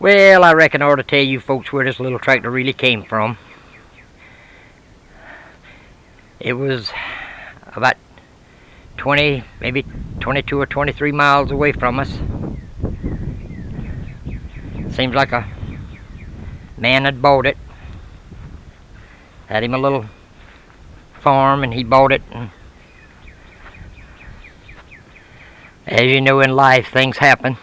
Well, I reckon I ought to tell you folks where this little tractor really came from. It was about 20, maybe 22 or 23 miles away from us. Seems like a man had bought it. Had him a little farm and he bought it. And as you know, in life things happen.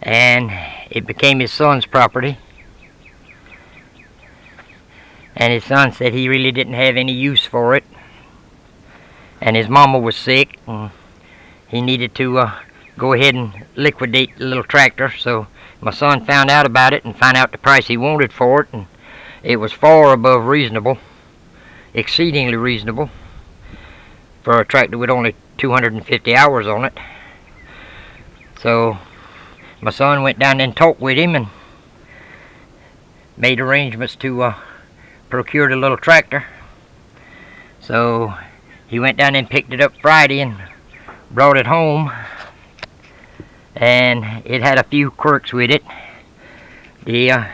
And it became his son's property. And his son said he really didn't have any use for it. And his mama was sick, and he needed to go ahead and liquidate the little tractor. So my son found out about it and found out the price he wanted for it, and it was far above reasonable, exceedingly reasonable, for a tractor with only 250 hours on it. So my son went down and talked with him and made arrangements to procure the little tractor. So he went down and picked it up Friday and brought it home, and it had a few quirks with it. The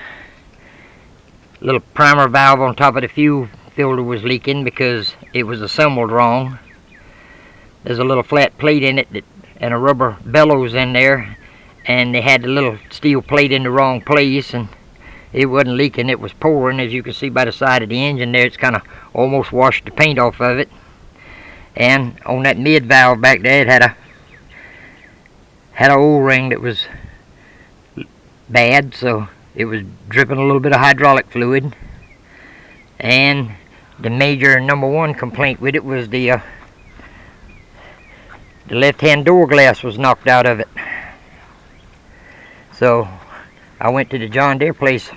little primer valve on top of the fuel filter was leaking because it was assembled wrong. There's a little flat plate in it and a rubber bellows in there, and they had the little steel plate in the wrong place, and it wasn't leaking, it was pouring. As you can see by the side of the engine there, it's kind of almost washed the paint off of it. And on that mid valve back there, it had a O-ring that was bad, so it was dripping a little bit of hydraulic fluid. And the major number one complaint with it was the left-hand door glass was knocked out of it. So I went to the John Deere place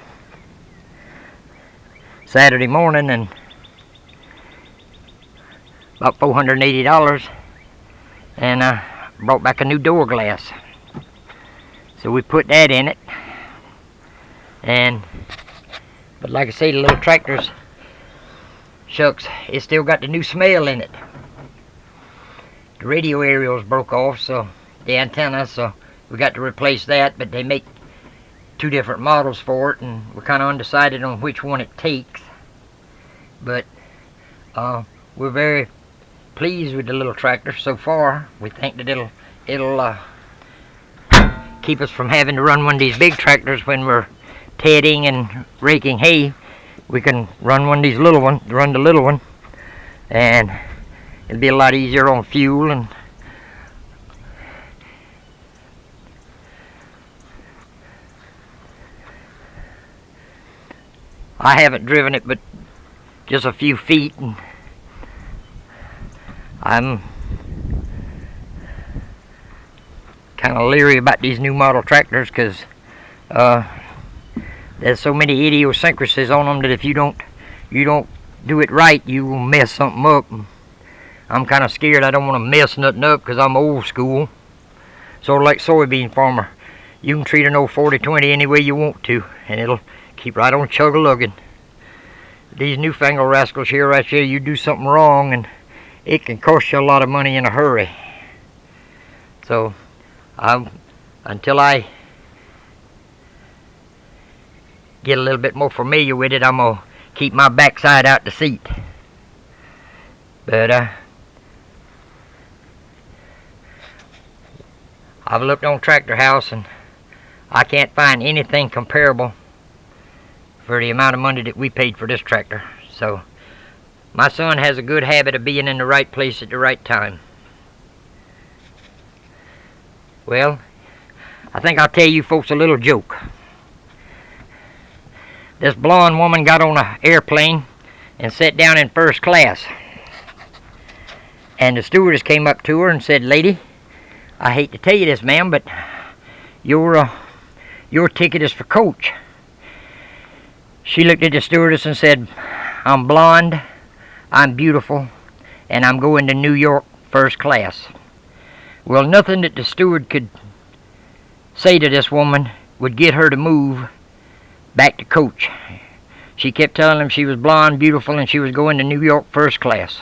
Saturday morning and about $480, and brought back a new door glass. So we put that in it, but like I say, the little tractor's shucks, it still got the new smell in it. The radio aerials broke off, so the antenna, so we got to replace that, but they make two different models for it, and we're kind of undecided on which one it takes. But we're very pleased with the little tractor so far. We think that it'll keep us from having to run one of these big tractors when we're tedding and raking hay. We can run one of these little ones, run the little one, and it'll be a lot easier on fuel. And I haven't driven it but just a few feet, and I'm kind of leery about these new model tractors because there's so many idiosyncrasies on them that if you don't do it right, you will mess something up. I'm kind of scared. I don't want to mess nothing up because I'm old school. Sort of like soybean farmer. You can treat an old 40-20 any way you want to, and it'll keep right on chug-a-lugging. These newfangled rascals here, right here, you do something wrong and it can cost you a lot of money in a hurry. So until I get a little bit more familiar with it, I'm going to keep my backside out the seat. But I've looked on Tractor House and I can't find anything comparable for the amount of money that we paid for this tractor. So my son has a good habit of being in the right place at the right time. Well, I think I'll tell you folks a little joke. This blonde woman got on an airplane and sat down in first class. And the stewardess came up to her and said, "Lady, I hate to tell you this, ma'am, but your ticket is for coach." She looked at the stewardess and said, "I'm blonde, I'm beautiful, and I'm going to New York first class." Well, nothing that the steward could say to this woman would get her to move back to coach. She kept telling him she was blonde, beautiful, and she was going to New York first class.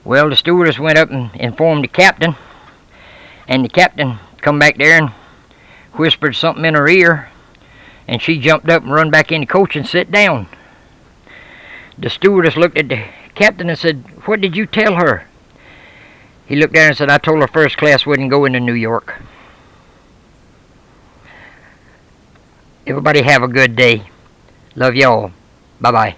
Well, the stewardess went up and informed the captain, and the captain come back there and whispered something in her ear, and she jumped up and run back in the coach and sat down. The stewardess looked at the captain and said, "What did you tell her?" He looked at her and said, "I told her first class wouldn't go into New York." Everybody have a good day. Love y'all. Bye-bye.